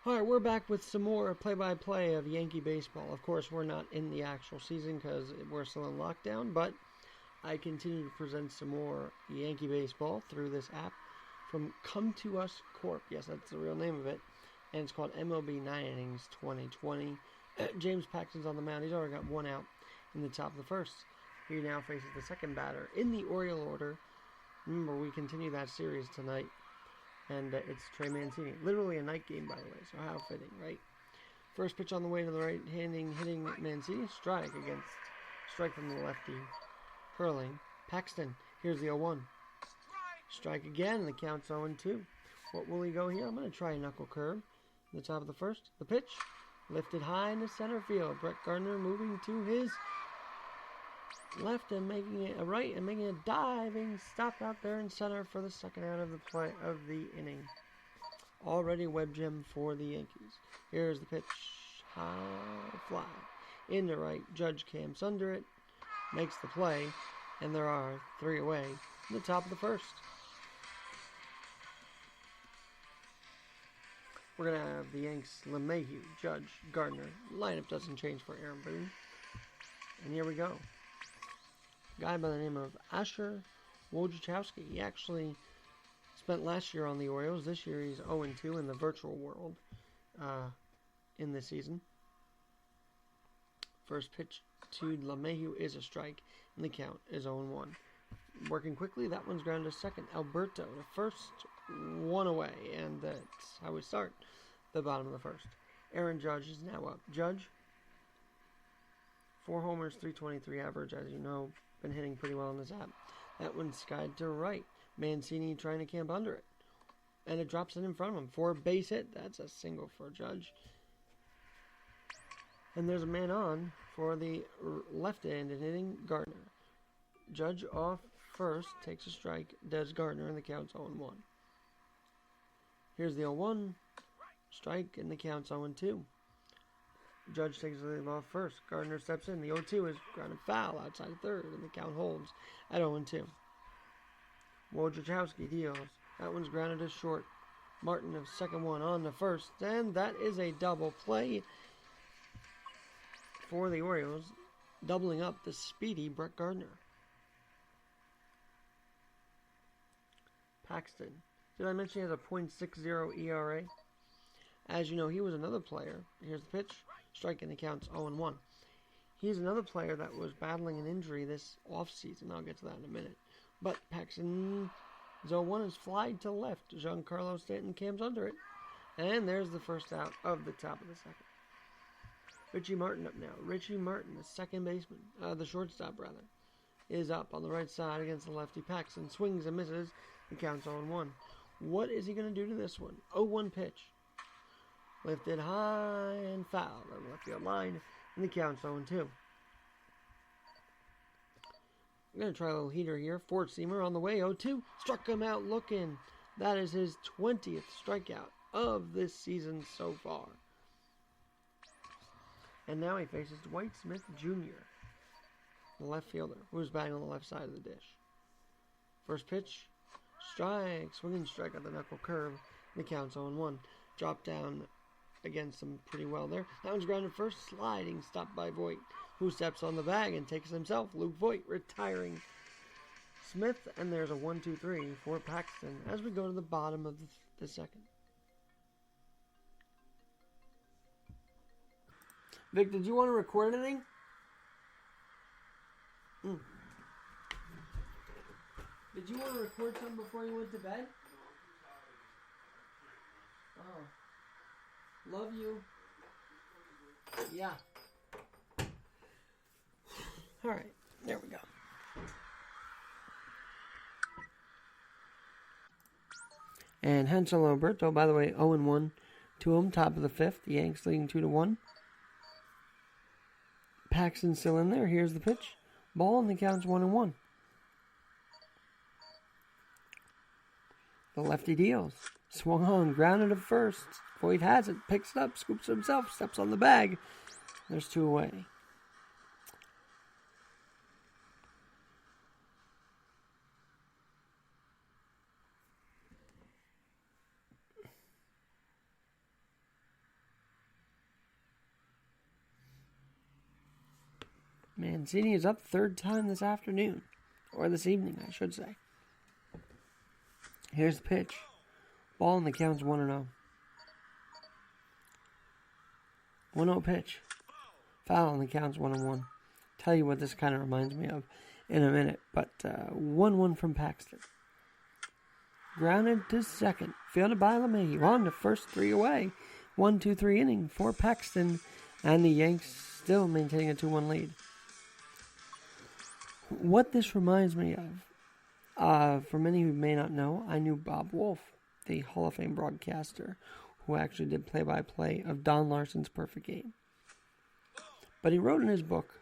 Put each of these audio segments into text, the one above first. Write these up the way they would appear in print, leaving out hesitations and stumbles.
All right, we're back with some more play-by-play of Yankee baseball. Of course, we're not in the actual season because we're still in lockdown, but I continue to present some more Yankee baseball through this app from Come To Us Corp. Yes, that's the real name of it. And it's called MLB 9 Innings 2020. James Paxton's on the mound. He's already got one out in the top of the first. He now faces the second batter in the Oriole order. Remember, we continue that series tonight. And it's Trey Mancini. Literally a night game, by the way, so how fitting, right? First pitch on the way to the right, hitting Mancini. Strike from the lefty. Hurling. Paxton. Here's the 0-1. Strike again, the count's 0-2. What will he go here? I'm going to try a knuckle curve. In the top of the first. The pitch. Lifted high in the center field. Brett Gardner moving to his left and making it a right and making a diving stop out there in center for the second out of the inning. Already web gem for the Yankees. Here's the pitch. High fly. Into right. Judge camps under it. Makes the play. And there are 3 away in the top of the first. We're going to have the Yanks, LeMahieu, Judge, Gardner. Lineup doesn't change for Aaron Boone. And here we go. Guy by the name of Asher Wojciechowski. He actually spent last year on the Orioles. This year he's 0-2 in the virtual world in this season. First pitch to LeMahieu is a strike, and the count is 0-1. Working quickly, that one's grounded to second. Alberto, the first, 1 away, and that's how we start the bottom of the first. Aaron Judge is now up. Judge, 4 homers, 323 average, as you know. Been hitting pretty well in this app. That one's skied to right. Mancini trying to camp under it. And it drops it in front of him for a base hit. That's a single for Judge. And there's a man on for the left-handed hitting Gardner. Judge off first, takes a strike, does Gardner, and the count's 0-1. Here's the 0-1. Strike, and the count's 0-2. Judge takes the lead off first. Gardner steps in. The 0-2 is grounded foul outside the third, and the count holds at 0-2. Wojciechowski deals. That one's grounded to short. Martin of second one on the first, and that is a double play for the Orioles, doubling up the speedy Brett Gardner. Paxton. Did I mention he has a .60 ERA? As you know, he was another player. Here's the pitch. Strike, and the count's 0-1. He's another player that was battling an injury this offseason. I'll get to that in a minute. But Paxton's 0-1 is flied to left. Giancarlo Stanton camps under it. And there's the first out of the top of the second. Richie Martin up now. Richie Martin, the second baseman, the shortstop rather, is up on the right side against the lefty. Paxton swings and misses. The count's 0-1. What is he going to do to this one? 0-1 pitch. Lifted high and foul on the left field line, and the count's 0-2. I'm going to try a little heater here. Four-seamer on the way, 0-2. Struck him out looking. That is his 20th strikeout of this season so far. And now he faces Dwight Smith Jr., the left fielder, who's batting on the left side of the dish. First pitch, strike, swinging strike at the knuckle curve, and the count's 0-1. Drop down against him pretty well there. That one's grounded first, sliding, stopped by Voit, who steps on the bag and takes himself. Luke Voit retiring Smith, and there's a 1-2-3 for Paxton as we go to the bottom of the second. Vic, did you want to record anything? Did you want to record something before you went to bed? Oh. Love you. Yeah. Alright, there we go. And Hansel Alberto, by the way, 0-1 to him, top of the fifth. The Yanks leading 2-1. Paxton still in there. Here's the pitch. Ball, and the count's 1-1. The lefty deals. Swung on, grounded at first. Voit has it, picks it up, scoops it himself, steps on the bag. There's 2 away. Mancini is up third time this afternoon. Or this evening, I should say. Here's the pitch. Ball and the count's 1-0. 1-0 pitch. Foul and the count's 1-1. Tell you what this kind of reminds me of in a minute. But 1-1 from Paxton. Grounded to second. Fielded by LeMahieu. On to first, 3 away. 1-2-3 inning for Paxton. And the Yanks still maintaining a 2-1 lead. What this reminds me of, for many who may not know, I knew Bob Wolf, the Hall of Fame broadcaster, who actually did play-by-play of Don Larson's Perfect Game. But he wrote in his book,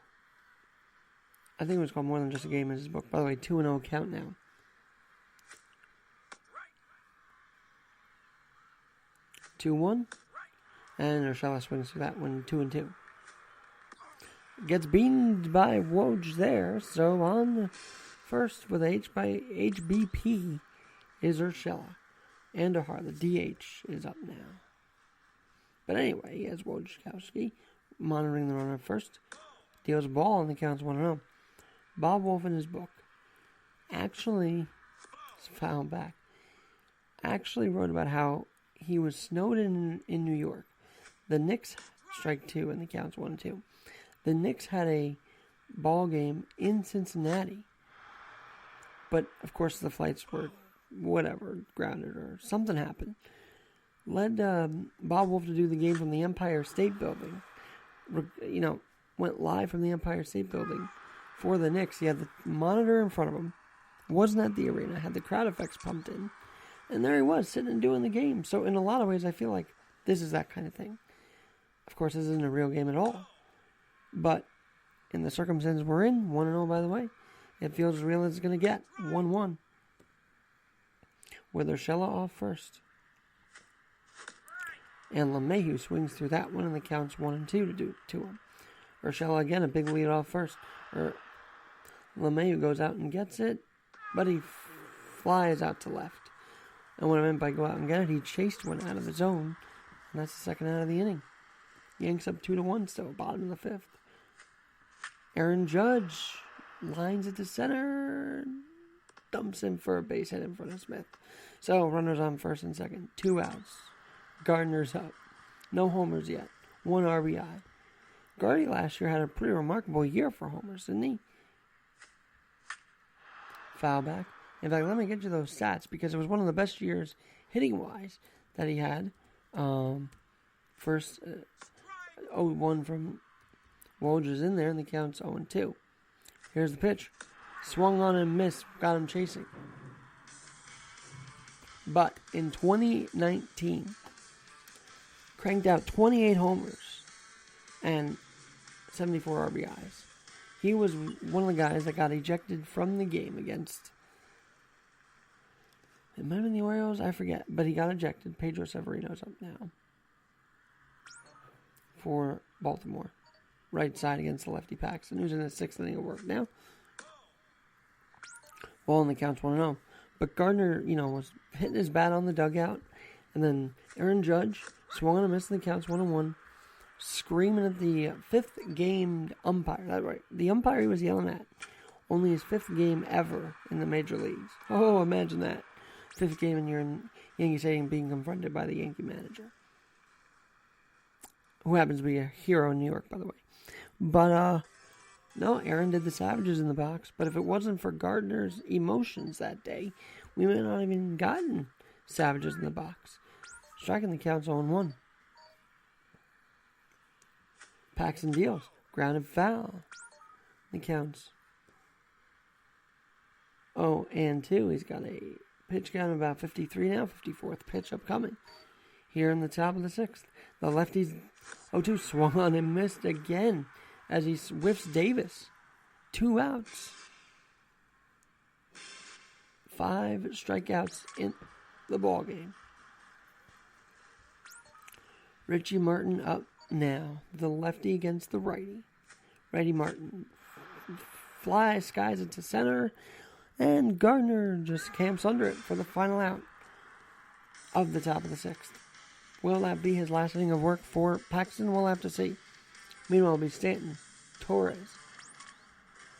I think it was called More Than Just a Game in his book. By the way, 2-0 count now. 2-1. And Urshela swings through that one, 2-2. Gets beamed by Woj there, so on first with HBP is Urshela. Andahar, the DH, is up now. But anyway, he has Wojciechowski monitoring the runner first. Deals ball and the count's 1-0. Bob Wolf in his book actually found back. Actually wrote about how he was snowed in New York. The Knicks strike 2 and the count's 1-2. The Knicks had a ball game in Cincinnati. But, of course, the flights were, grounded or something happened. Led Bob Wolf to do the game from the Empire State Building. Went live from the Empire State Building for the Knicks. He had the monitor in front of him. Wasn't at the arena. Had the crowd effects pumped in. And there he was, sitting and doing the game. So, in a lot of ways, I feel like this is that kind of thing. Of course, this isn't a real game at all. But in the circumstances we're in, 1-0 by the way, it feels as real as it's going to get. 1-1. With Urshela off first. And LeMahieu swings through that one and the count's 1-2 to him. Urshela again, a big lead off first. LeMahieu goes out and gets it, but he flies out to left. And what I meant by go out and get it, he chased one out of the zone. And that's the second out of the inning. Yanks up 2-1 still, bottom of the 5th. Aaron Judge lines it to center, dumps him for a base hit in front of Smith. So, runners on first and second. 2 outs. Gardner's up. No homers yet. 1 RBI. Gardy last year had a pretty remarkable year for homers, didn't he? Foul back. In fact, let me get you those stats because it was one of the best years hitting-wise that he had. First, 0-1 from Woj is in there, and the count's 0-2. Here's the pitch. Swung on and missed. Got him chasing. But in 2019, cranked out 28 homers and 74 RBIs. He was one of the guys that got ejected from the game against, it might have been the Orioles, I forget, but he got ejected. Pedro Severino's up now for Baltimore. Right side against the lefty Paxton, who's in the 6th inning of work now. Ball in the count's 1-0. But Gardner, was hitting his bat on the dugout. And then Aaron Judge swung on a miss in the count's 1-1. Screaming at the 5th game umpire. That's right. The umpire he was yelling at. Only his 5th game ever in the major leagues. Oh, imagine that. 5th game and you're in Yankee Stadium being confronted by the Yankee manager. Who happens to be a hero in New York, by the way. But, no, Aaron did the Savages in the box. But if it wasn't for Gardner's emotions that day, we may not have even gotten Savages in the box. Striking the count's 0-1. Paxton deals. Grounded foul. The count's 0-2. He's got a pitch count of about 53 now. 54th pitch upcoming. Here in the top of the 6th. The lefty's 0-2 swung on and missed again as he whiffs Davis. 2 outs. 5 strikeouts in the ball game. Richie Martin up now. The lefty against the righty. Righty Martin skies it to center. And Gardner just camps under it for the final out of the top of the 6th. Will that be his last inning of work for Paxton? We'll have to see. Meanwhile, it'll be Stanton, Torres,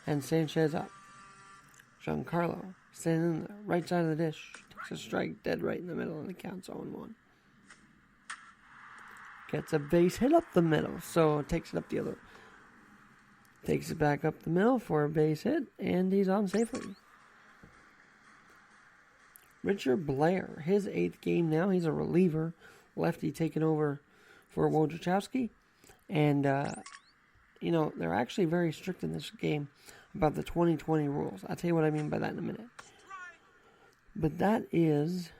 And Sanchez up. Giancarlo standing in the right side of the dish. Takes a strike dead right in the middle and the count's 0-1. Gets a base hit up the middle, so takes it up the other. Takes it back up the middle for a base hit, and he's on safely. Richard Blair, his 8th game now. He's a reliever. Lefty taking over for Wojciechowski. And, they're actually very strict in this game about the 20-20 rules. I'll tell you what I mean by that in a minute. But that is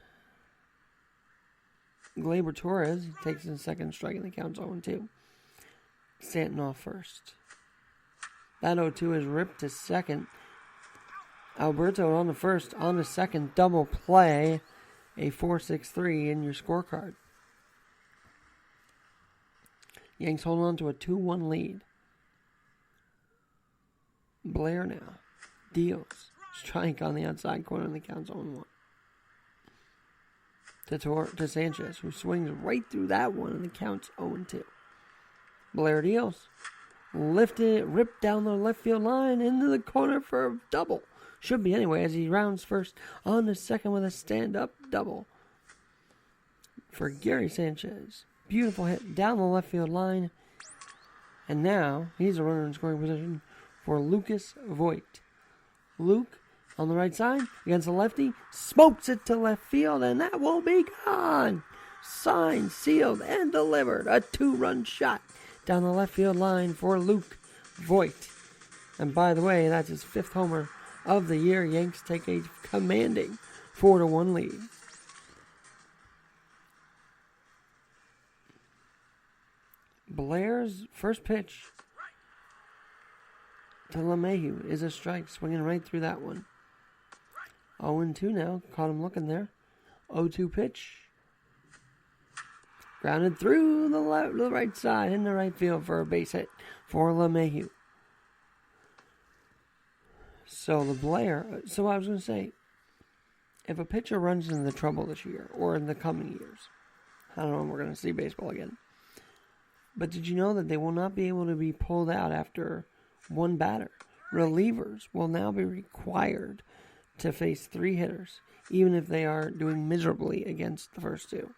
Gleyber Torres. He takes his second strike and the count's 0-2. Stanton off first. That 0-2 is ripped to second. Alberto on the first, on the second, double play. A 4-6-3 in your scorecard. Yanks hold on to a 2-1 lead. Blair now deals. Strike on the outside corner and the count's 0-1. To Sanchez, who swings right through that one and the count's 0-2. Blair deals. Lifted it, ripped down the left field line into the corner for a double. Should be anyway, as he rounds first on the second with a stand-up double for Gary Sanchez. Beautiful hit down the left field line. And now he's a runner in scoring position for Lucas Voigt. Luke on the right side against the lefty, smokes it to left field, and that will be gone. Signed, sealed, and delivered. A 2-run shot down the left field line for Luke Voigt. And by the way, that's his 5th homer of the year. Yanks take a commanding 4-1 lead. Blair's first pitch to LeMahieu is a strike, swinging right through that one. 0-2 now. Caught him looking there. 0-2 pitch. Grounded through the right side in the right field for a base hit for LeMahieu. So I was going to say, if a pitcher runs into trouble this year or in the coming years, I don't know when we're going to see baseball again. But did you know that they will not be able to be pulled out after one batter? Relievers will now be required to face 3 hitters, even if they are doing miserably against the first 2.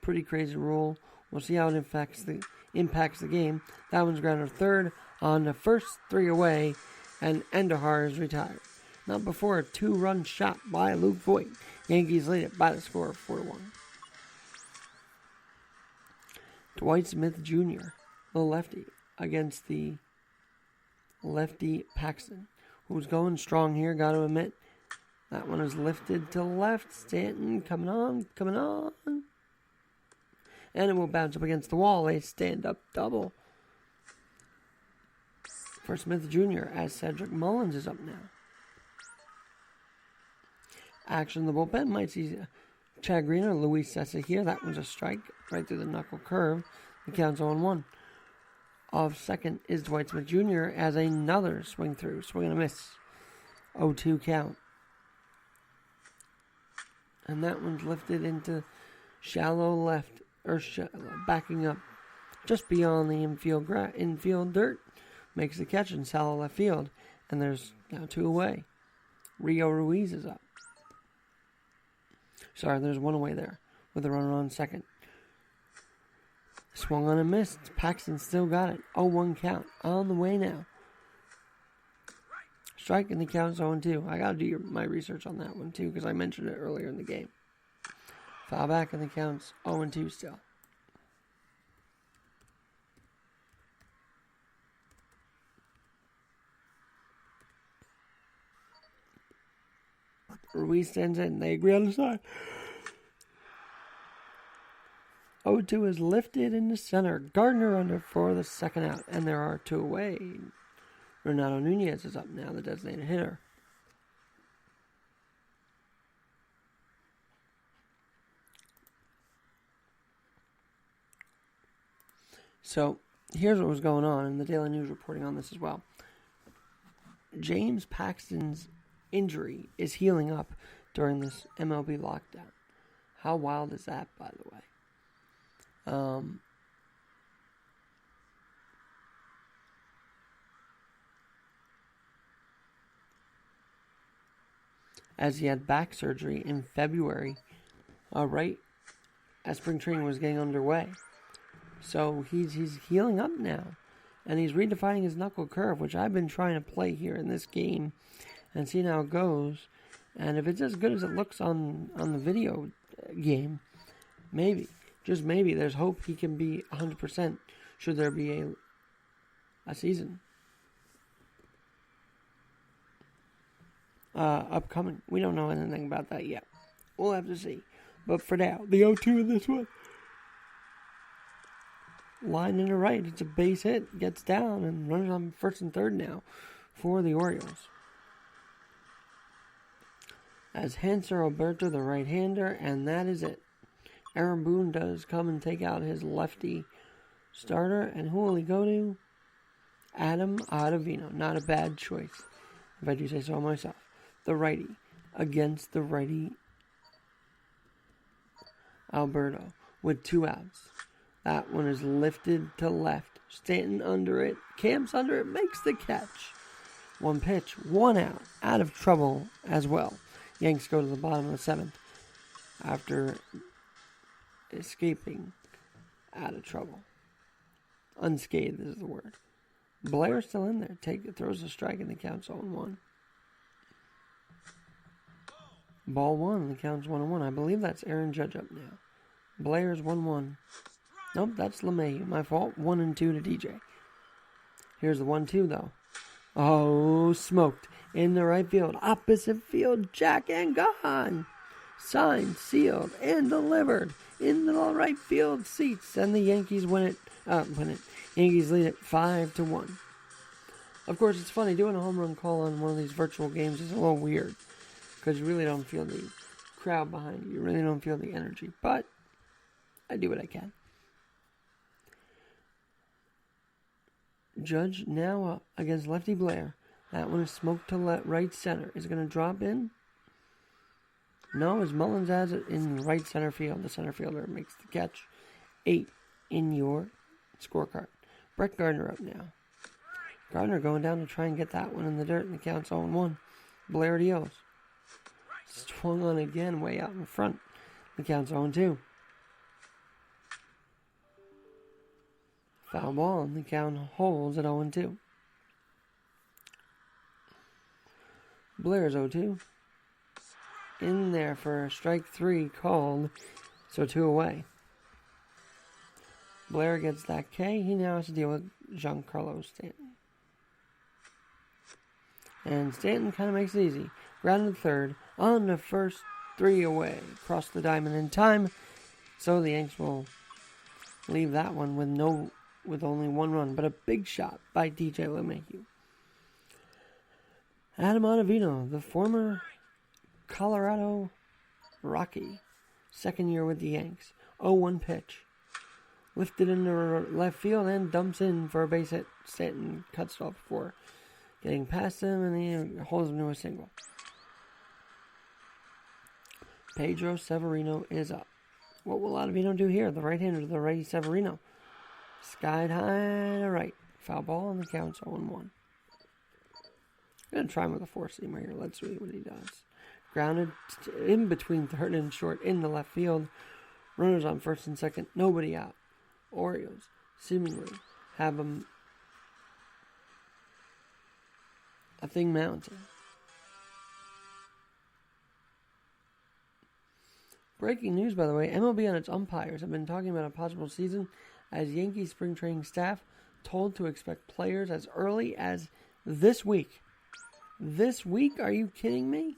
Pretty crazy rule. We'll see how it impacts the game. That one's grounded third on the first 3 away, and Endahar is retired. Not before a 2-run shot by Luke Voigt. Yankees lead it by the score of 4-1. Dwight Smith Jr., the lefty, against the lefty Paxton, who's going strong here, got to admit. That one is lifted to left. Stanton coming on. And it will bounce up against the wall. A stand-up double for Smith Jr. as Cedric Mullins is up now. Action in the bullpen. Might see Chad Green or Luis Cessa here. That one's a strike right through the knuckle curve. The count's 0-1. Off second is Dwight Smith Jr. as another swing through. Swing and a miss. 0-2 count. And that one's lifted into shallow left, or backing up just beyond the infield dirt. Makes the catch in shallow left field. And there's now 2 away. Rio Ruiz is up. Sorry, there's 1 away there with a runner on second. Swung on and missed. Paxton still got it. 0-1 count. On the way now. Strike and the count's 0-2. I got to do my research on that one too because I mentioned it earlier in the game. Foul back and the count's 0-2 still. Ruiz stands in. They agree on the side. 0-2 is lifted in the center. Gardner under for the second out. And there are 2 away. Renato Nunez is up now, the designated hitter. So, here's what was going on, and the Daily News reporting on this as well. James Paxton's injury is healing up during this MLB lockdown. How wild is that, by the way? as he had back surgery in February, right as spring training was getting underway. So he's healing up now, and he's redefining his knuckle curve, which I've been trying to play here in this game and see how it goes. And if it's as good as it looks on the video game, maybe, just maybe, there's hope he can be 100% should there be a season upcoming. We don't know anything about that yet. We'll have to see. But for now, the 0-2 in this one. Line into right. It's a base hit. Gets down and runs on first and third now for the Orioles. As Hanser Alberto, the right-hander, and that is it. Aaron Boone does come and take out his lefty starter, and who will he go to? Adam Ottavino. Not a bad choice, if I do say so myself. The righty against the righty Alberto with 2 outs. That one is lifted to left. Stanton under it. Camps under it. Makes the catch. 1 pitch. 1 out. Out of trouble as well. Yanks go to the bottom of the 7th after escaping out of trouble. Unscathed is the word. Blair's still in there. Throws a strike and the count's 0-1. Ball 1, the count's 1-1. I believe that's Aaron Judge up now. Blair's 1-1. Nope, that's LeMahieu. My fault. 1-2 to DJ. Here's the 1-2 though. Oh, smoked. In the right field. Opposite field. Jack and gone. Signed, sealed, and delivered in the right field seats. And the Yankees win it. Yankees lead it 5-1. Of course, it's funny. Doing a home run call on one of these virtual games is a little weird, because you really don't feel the crowd behind you. You really don't feel the energy. But I do what I can. Judge now up against lefty Blair. That one is smoked to right center. Is it going to drop in? No, as Mullins has it in right center field. The center fielder makes the catch. 8 in your scorecard. Brett Gardner up now. Gardner going down to try and get that one in the dirt, and the count's 0-1. Blair deals. Swung on again, way out in front. The count's 0-2. Foul ball, and the count holds at 0-2. Blair's 0-2. In there for strike 3 called, so 2 away. Blair gets that K. He now has to deal with Giancarlo Stanton. And Stanton kind of makes it easy. Grounded third on the first 3 away. Cross the diamond in time. So the Yanks will leave that one with only 1 run. But a big shot by DJ LeMahieu. Adam Ottavino, the former Colorado Rocky. Second year with the Yanks. 0-1 pitch. Lifted into left field and dumps in for a base hit. Stanton cuts it off before getting past him, and he holds him to a single. Pedro Severino is up. What will Ottavino do here? The right-hander to the righty Severino. Skied high to right. Foul ball, and the count's 0-1. I'm going to try him with a 4-seamer here. Let's see what he does. Grounded in between third and short in the left field. Runners on first and second. Nobody out. Orioles seemingly have a thing mounted. Breaking news, by the way, MLB and its umpires have been talking about a possible season as Yankees spring training staff told to expect players as early as this week. This week? Are you kidding me?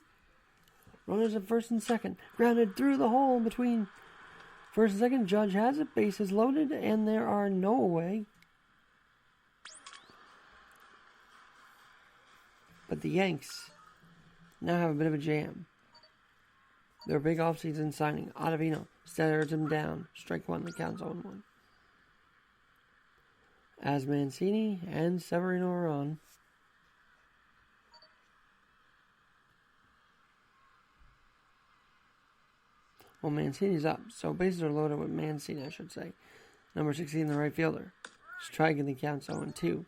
Runners at first and second. Grounded through the hole between first and second. Judge has it. Bases loaded. And there are no away. But the Yanks now have a bit of a jam. Their big offseason signing, Ottavino, stares him down. Strike 1, the count's 0-1. As Mancini and Severino are on. Well, Mancini's up, so bases are loaded with Mancini, I should say. Number 16, the right fielder. Strike in the count's 0-2.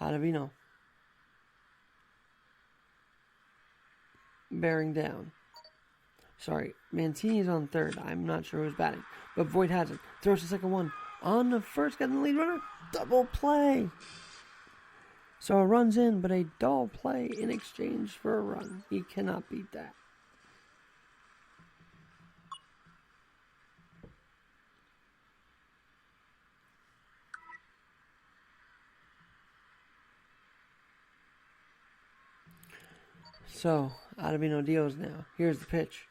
Ottavino. Bearing down. Sorry, Mancini's on third. I'm not sure who's batting. But Voit has it. Throws the second one. On the first, getting the lead runner. Double play. So a run's in, but a double play in exchange for a run. He cannot beat that. So, Ottavino deals now. Here's the pitch.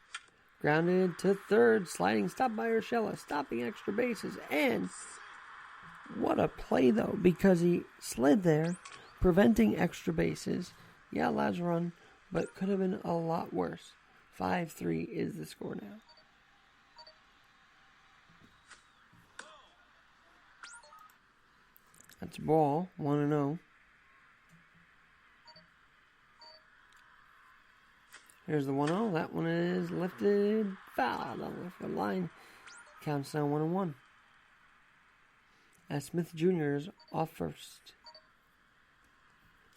Grounded to third, sliding stop by Urshela, stopping extra bases. And what a play, though, because he slid there, preventing extra bases. Yeah, allows a run, but could have been a lot worse. 5-3 is the score now. That's a ball, 1-0. Here's the 1-0. That one is lifted. Foul on the left field line. Counts down 1-1. As Smith Jr. is off first.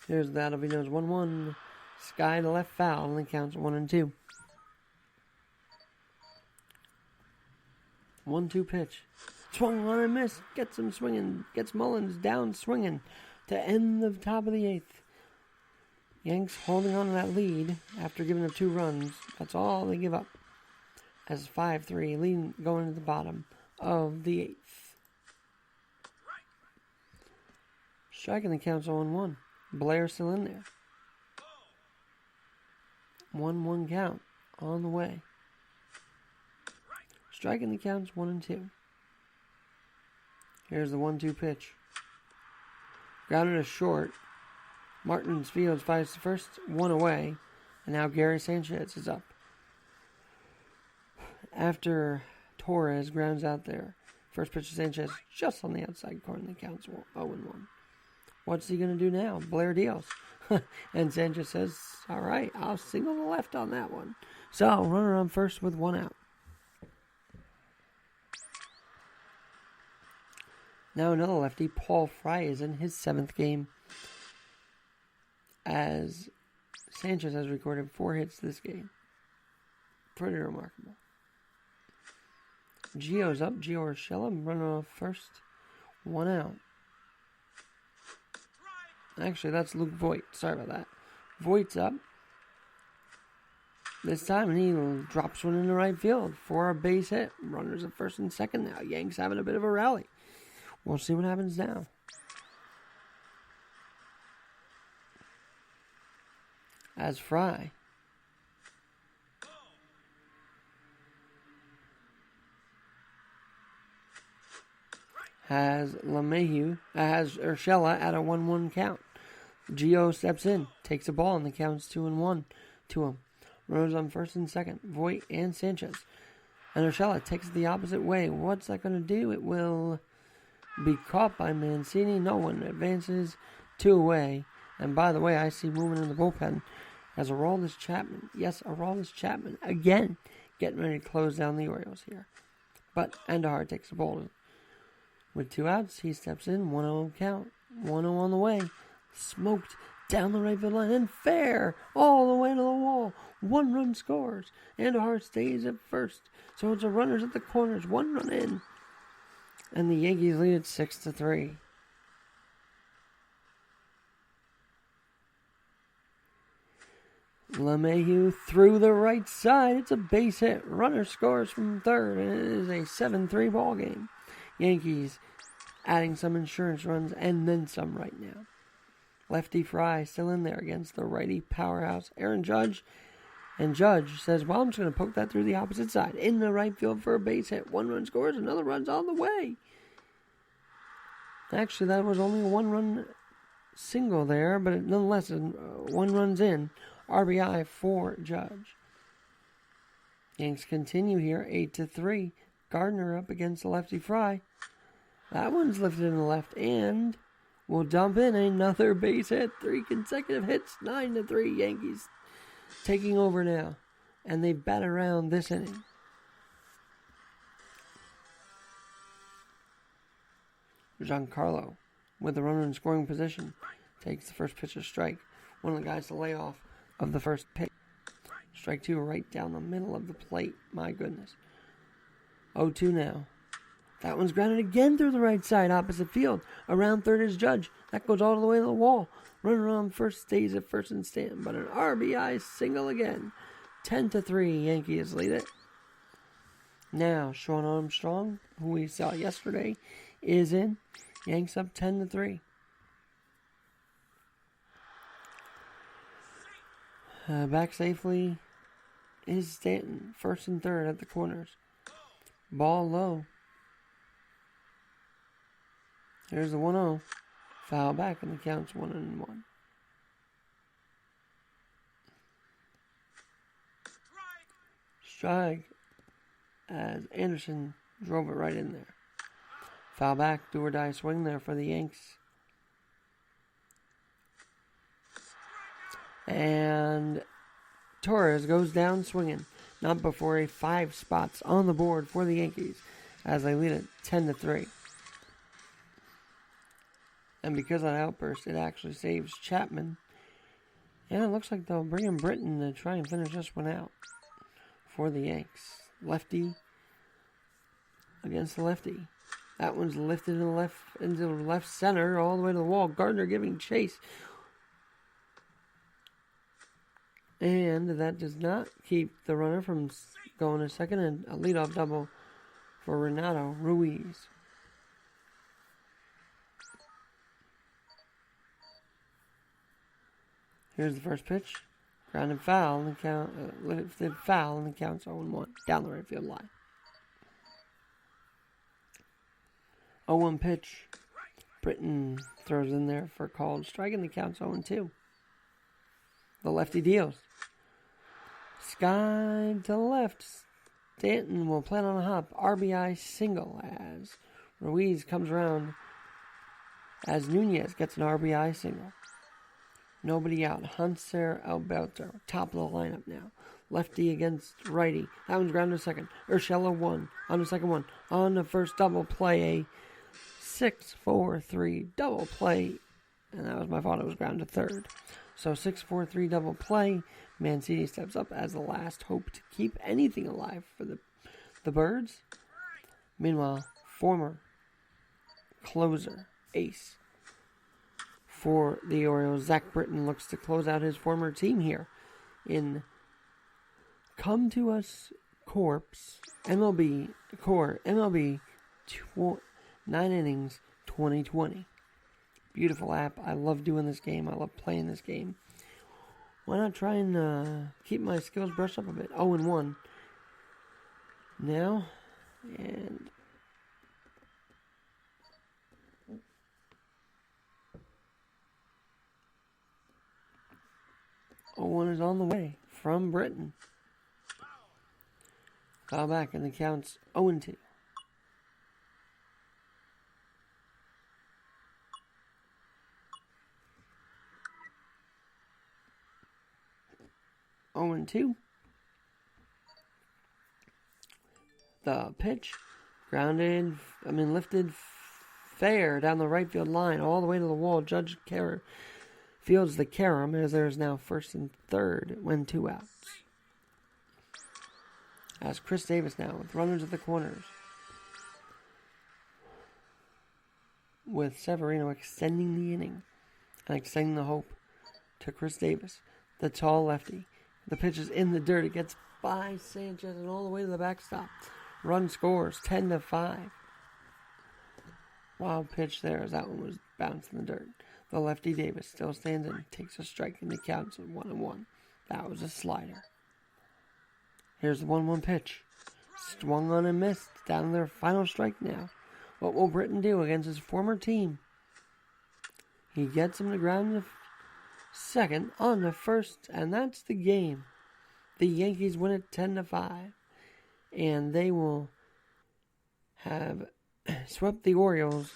Here's the Ottavino's 1-1. Sky to left foul. Only counts 1-2. 1-2 pitch. Swung on and missed. Gets him swinging. Gets Mullins down swinging to end the top of the eighth. Yanks holding on to that lead after giving up 2 runs. That's all they give up. As 5-3, leading going to the bottom of the 8th. Striking the count's 0-1. Blair still in there. 1-1 count on the way. Striking the count's 1-2. Here's the 1-2 pitch. Grounded a short. Martins Fields fires the first, 1 away, and now Gary Sanchez is up. After Torres grounds out there, first pitch to Sanchez just on the outside corner, the count's 0-1. What's he going to do now? Blair deals. And Sanchez says, all right, I'll single the left on that one. So, runner on first with 1 out. Now another lefty, Paul Fry, is in his 7th game. As Sanchez has recorded 4 hits this game. Pretty remarkable. Gio's up. Gio Urshela running off first. 1 out. Actually, that's Luke Voit. Sorry about that. Voit's up. This time, and he drops one in the right field for a base hit. Runners at first and second now. Yanks having a bit of a rally. We'll see what happens now. As Fry has Urshela at a 1-1 count. Gio steps in, takes the ball, and the count's 2-1 to him. Runners on first and second, Voit and Sanchez. And Urshela takes it the opposite way. What's that going to do? It will be caught by Mancini. No one advances. 2 away. And by the way, I see movement in the bullpen as Aroldis Chapman. Yes, Aroldis Chapman again getting ready to close down the Orioles here. But Andujar takes the ball. With 2 outs, he steps in. 1-0 count. 1-0 on the way. Smoked down the right field line and fair all the way to the wall. 1 run scores. Andujar stays at first. So it's a runners at the corners. 1 run in. And the Yankees lead it 6-3. LeMahieu through the right side. It's a base hit. Runner scores from third, and it is a 7-3 ball game. Yankees adding some insurance runs and then some right now. Lefty Fry still in there against the righty powerhouse Aaron Judge. And Judge says, well, I'm just going to poke that through the opposite side. In the right field for a base hit. 1 run scores, another run's on the way. Actually, that was only a 1-run single there, but nonetheless, 1 run's in. RBI for Judge. Yanks continue here, 8-3. Gardner up against the lefty Fry. That one's lifted in the left, and will dump in another base hit. 3 consecutive hits, 9-3. Yankees taking over now, and they bat around this inning. Giancarlo, with the runner in scoring position, takes the first pitch of strike. One of the guys to lay off of the first pitch. Strike 2 right down the middle of the plate. My goodness. 0-2 now. That one's grounded again through the right side, opposite field. Around third is Judge. That goes all the way to the wall. Runner on first stays at first and stand, but an RBI single again. 10-3, Yankees lead it. Now, Sean Armstrong, who we saw yesterday, is in. Yanks up 10-3. Back safely is Stanton, first and third at the corners. Ball low. Here's the 1-0. Foul back, and the count's 1-1. Strike as Anderson drove it right in there. Foul back, do or die swing there for the Yanks. And Torres goes down swinging. Not before a 5 spots on the board for the Yankees as they lead it 10-3. And because of that outburst, it actually saves Chapman. And it looks like they'll bring in Britton to try and finish this one out for the Yanks. Lefty against the lefty. That one's lifted into the left center all the way to the wall. Gardner giving chase. And that does not keep the runner from going to second, and a leadoff double for Renato Ruiz. Here's the first pitch. Grounded foul, and the count lifted foul, and the count's 0-1 down the right field line. 0-1 pitch. Britton throws in there for a called strike, and the count's 0-2. The lefty deals. Sky to the left. Stanton will plan on a hop. RBI single as Ruiz comes around as Nunez gets an RBI single. Nobody out. Hanser Alberto, top of the lineup now. Lefty against righty. That one's grounded to second. Urshela 1 on the second one. On the first double play, a 6-4-3 double play. And that was my fault. It was grounded to third. So 6-4-3 double play. Mancini steps up as the last hope to keep anything alive for the Birds. Meanwhile, former closer, ace for the Orioles, Zach Britton looks to close out his former team here in Come to Us Corpse MLB 9 Innings 2020. Beautiful app. I love doing this game. I love playing this game. Why not try and keep my skills brushed up a bit? 0-1 now, and one is on the way from Britton. Foul back, and the count's 0-2. The pitch, lifted fair down the right field line, all the way to the wall. Judge fields the carom as there is now first and third when 2 outs. As Chris Davis now with runners at the corners, with Severino extending the inning and extending the hope to Chris Davis, the tall lefty. The pitch is in the dirt. It gets by Sanchez and all the way to the backstop. Run scores 10-5. Wild pitch there as that one was bounced in the dirt. The lefty Davis still stands and takes a strike, and the count's 1-1. That was a slider. Here's the 1-1 pitch. Swung on and missed. Down to their final strike now. What will Britton do against his former team? He gets him to ground the second on the first, and that's the game. The Yankees win it 10-5, and they will have swept the Orioles,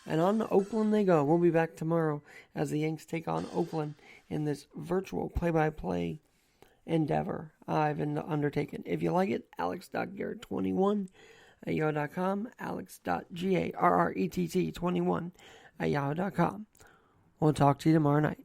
and on to Oakland they go. We'll be back tomorrow as the Yanks take on Oakland in this virtual play-by-play endeavor I've undertaken. If you like it, alex.garrett21 at yahoo.com, alex.garrett21 at yahoo.com. We'll talk to you tomorrow night.